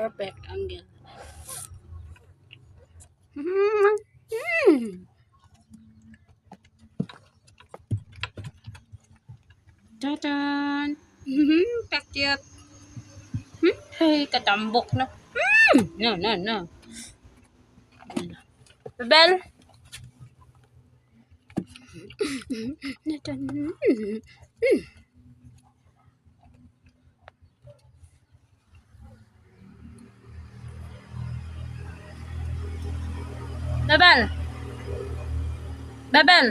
Perfect angle. Tadan! Kakyat! Hey, katambok na. No. Bebel! Bebel! Bebel!